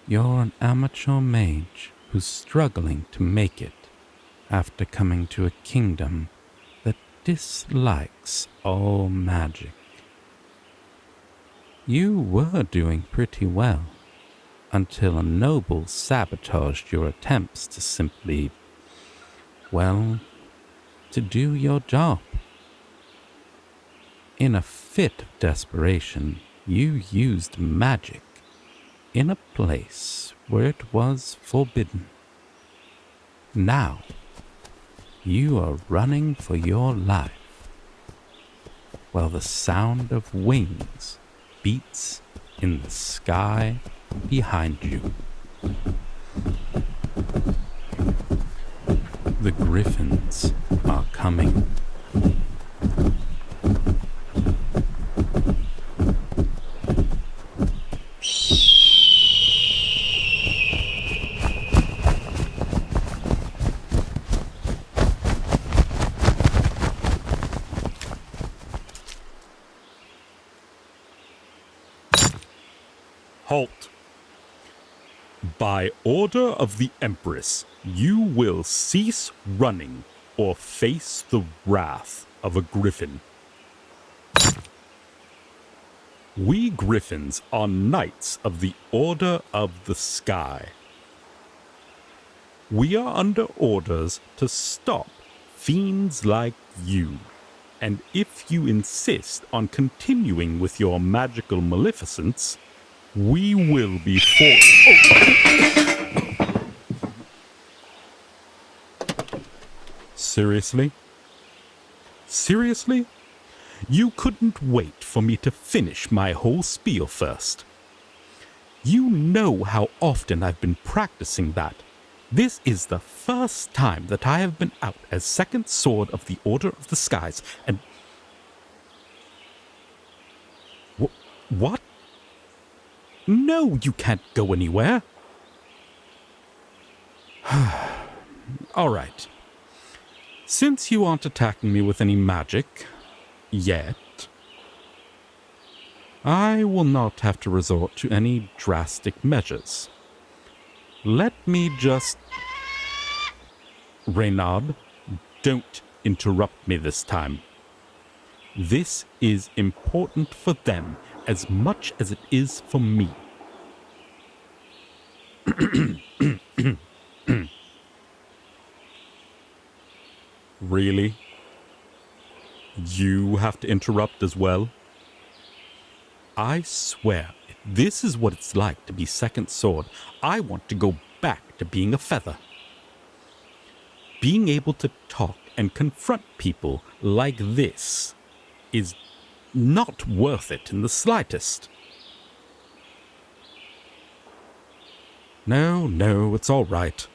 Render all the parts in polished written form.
You're an amateur mage who's struggling to make it after coming to a kingdom that dislikes all magic. You were doing pretty well until a noble sabotaged your attempts to simply, well, to do your job. In a fit of desperation, you used magic in a place where it was forbidden. Now, you are running for your life, while the sound of wings beats in the sky behind you. The Griffons are coming. Halt. By order of the Empress, you will cease running or face the wrath of a Griffon. We Griffons are knights of the Order of the Sky. We are under orders to stop fiends like you, and if you insist on continuing with your magical maleficence, we will be Seriously? Seriously? You couldn't wait for me to finish my whole spiel first. You know how often I've been practicing that. This is the first time that I have been out as second sword of the Order of the Skies, and... What? No, you can't go anywhere. All right. Since you aren't attacking me with any magic, yet, I will not have to resort to any drastic measures. Let me just... Reynard, don't interrupt me this time. This is important for them as much as it is for me. Really? You have to interrupt as well? I swear, if this is what it's like to be second sword, I want to go back to being a feather. Being able to talk and confront people like this is not worth it in the slightest. No, it's all right.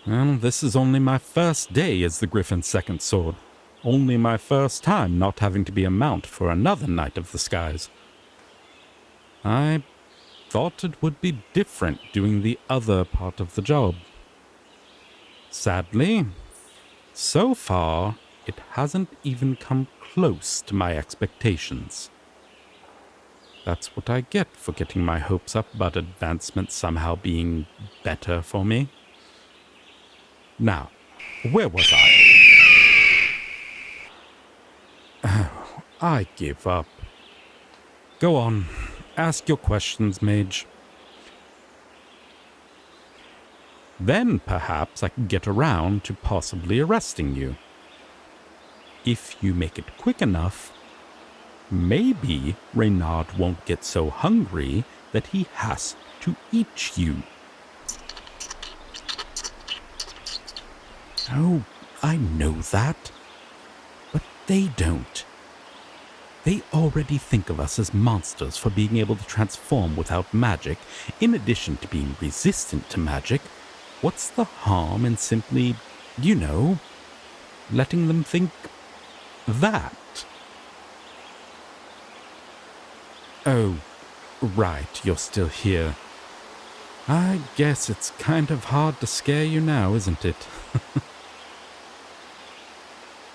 Well, this is only my first day as the Griffon's second sword. Only my first time not having to be a mount for another Knight of the Skies. I thought it would be different doing the other part of the job. Sadly, so far, it hasn't even come close to my expectations. That's what I get for getting my hopes up about advancement somehow being better for me. Now, where was I? Oh, I give up. Go on, ask your questions, mage. Then perhaps I can get around to possibly arresting you. If you make it quick enough, maybe Reynard won't get so hungry that he has to eat you. Oh, I know that. But they don't. They already think of us as monsters for being able to transform without magic, in addition to being resistant to magic. What's the harm in simply, letting them think that? Oh, right, you're still here. I guess it's kind of hard to scare you now, isn't it?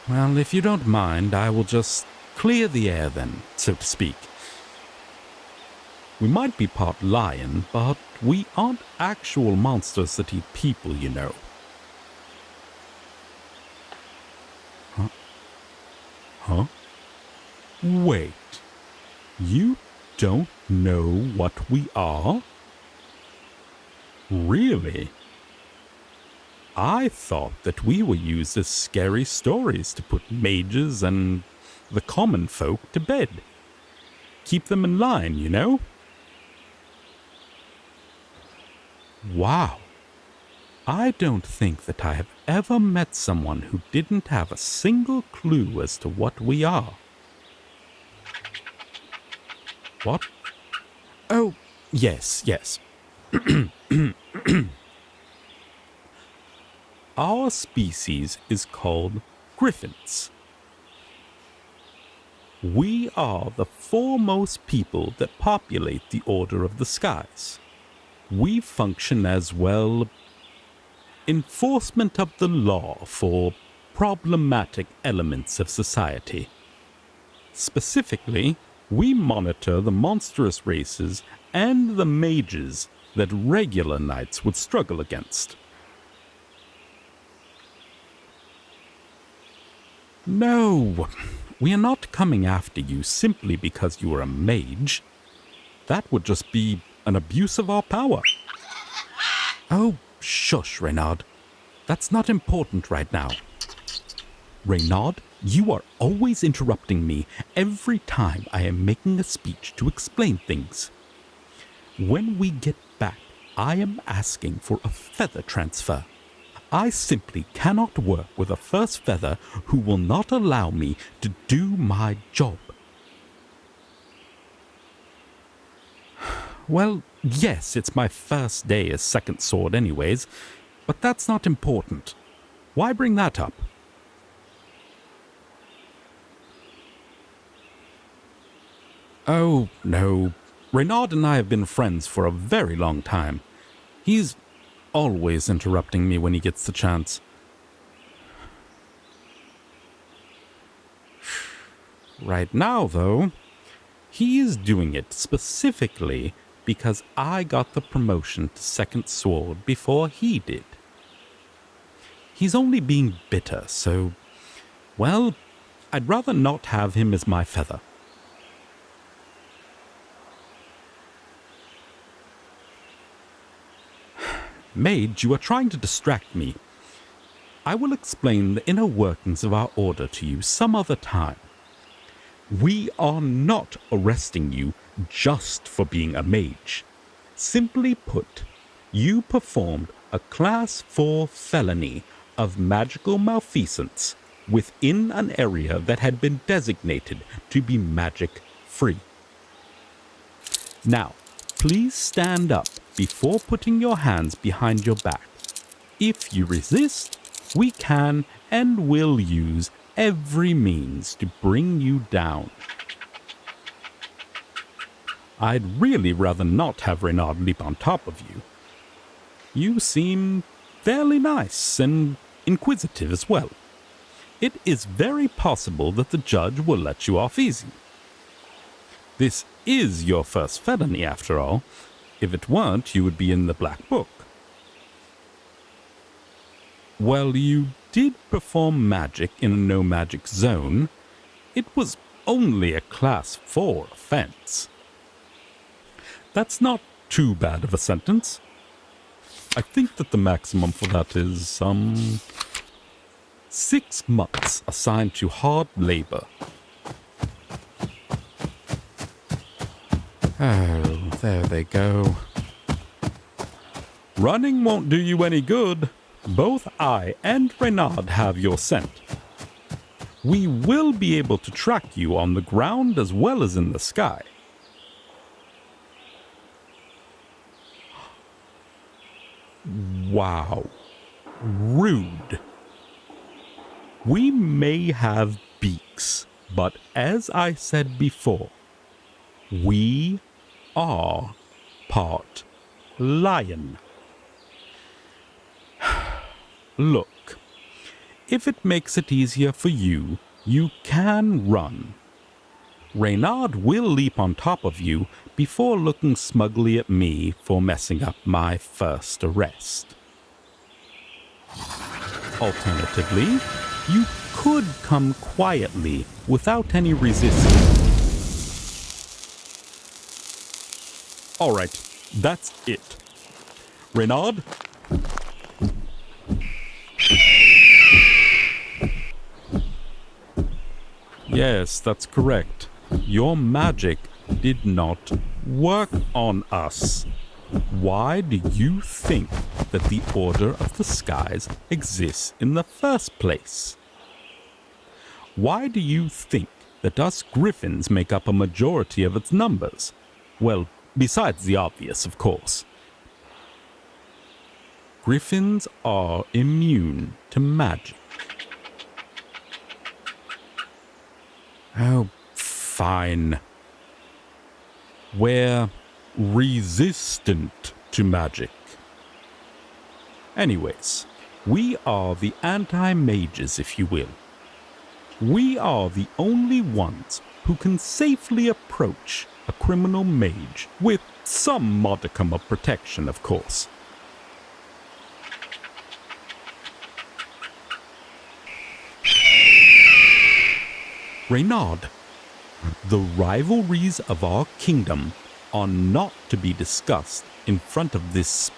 Well, if you don't mind, I will just clear the air then, so to speak. We might be part lion, but we aren't actual monsters that eat people, you know. Huh? Wait. You don't know what we are? Really? I thought that we were used as scary stories to put mages and the common folk to bed. Keep them in line, you know? Wow. I don't think that I have ever met someone who didn't have a single clue as to what we are. What? Oh, yes. Our species is called Griffons. We are the foremost people that populate the Order of the Skies. We function as, well, enforcement of the law for problematic elements of society. Specifically, we monitor the monstrous races and the mages that regular knights would struggle against. No, we are not coming after you simply because you are a mage. That would just be an abuse of our power. Oh, shush, Reynard. That's not important right now. Reynard, you are always interrupting me every time I am making a speech to explain things. When we get back, I am asking for a feather transfer. I simply cannot work with a first feather who will not allow me to do my job. Well, yes, it's my first day as second sword anyways, but that's not important. Why bring that up? Oh, no. Reynard and I have been friends for a very long time. He's always interrupting me when he gets the chance. Right now, though, he is doing it specifically because I got the promotion to second sword before he did. He's only being bitter, so, well, I'd rather not have him as my feather. Mage, you are trying to distract me. I will explain the inner workings of our order to you some other time. We are not arresting you just for being a mage. Simply put, you performed a Class 4 felony of magical malfeasance within an area that had been designated to be magic-free. Now, please stand up before putting your hands behind your back. If you resist, we can and will use every means to bring you down. I'd really rather not have Reynard leap on top of you. You seem fairly nice and inquisitive as well. It is very possible that the judge will let you off easy. This is your first felony, after all. If it weren't, you would be in the Black Book. Well, you did perform magic in a no-magic zone. It was only a Class 4 offense. That's not too bad of a sentence. I think that the maximum for that is, 6 months assigned to hard labor. Oh, there they go. Running won't do you any good. Both I and Reynard have your scent. We will be able to track you on the ground as well as in the sky. Wow. Rude. We may have beaks, but as I said before, we are part lion. Look, if it makes it easier for you, you can run. Reynard will leap on top of you before looking smugly at me for messing up my first arrest. Alternatively, you could come quietly without any resistance. Alright, that's it. Reynard? Yes, that's correct. Your magic did not work on us. Why do you think that the Order of the Skies exists in the first place? Why do you think that us Griffins make up a majority of its numbers? Well, besides the obvious, of course. Griffins are immune to magic. Oh, fine. We're resistant to magic. Anyways, we are the anti-mages, if you will. We are the only ones who can safely approach a criminal mage with some modicum of protection, of course. Reynard, the rivalries of our kingdom are not to be discussed in front of this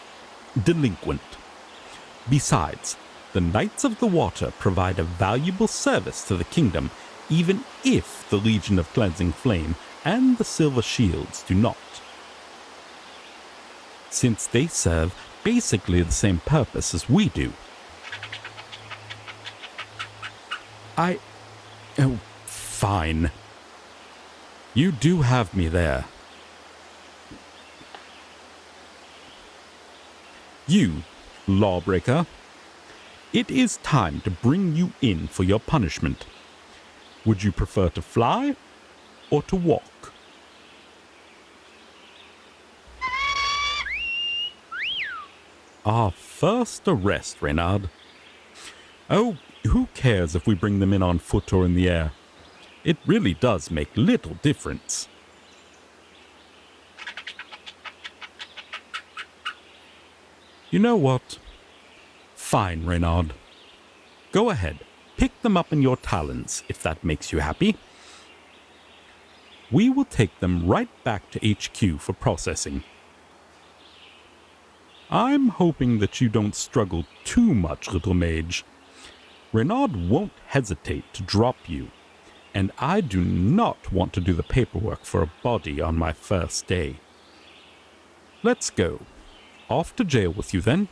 delinquent. Besides, the Knights of the Water provide a valuable service to the kingdom, even if the Legion of Cleansing Flame and the Silver Shields do not, since they serve basically the same purpose as we do. Oh, fine. You do have me there. You, lawbreaker, it is time to bring you in for your punishment. Would you prefer to fly or to walk? Our first arrest, Reynard. Oh, who cares if we bring them in on foot or in the air? It really does make little difference. You know what? Fine, Reynard. Go ahead. Pick them up in your talons, if that makes you happy. We will take them right back to HQ for processing. I'm hoping that you don't struggle too much, little mage. Reynard won't hesitate to drop you, and I do not want to do the paperwork for a body on my first day. Let's go. Off to jail with you then.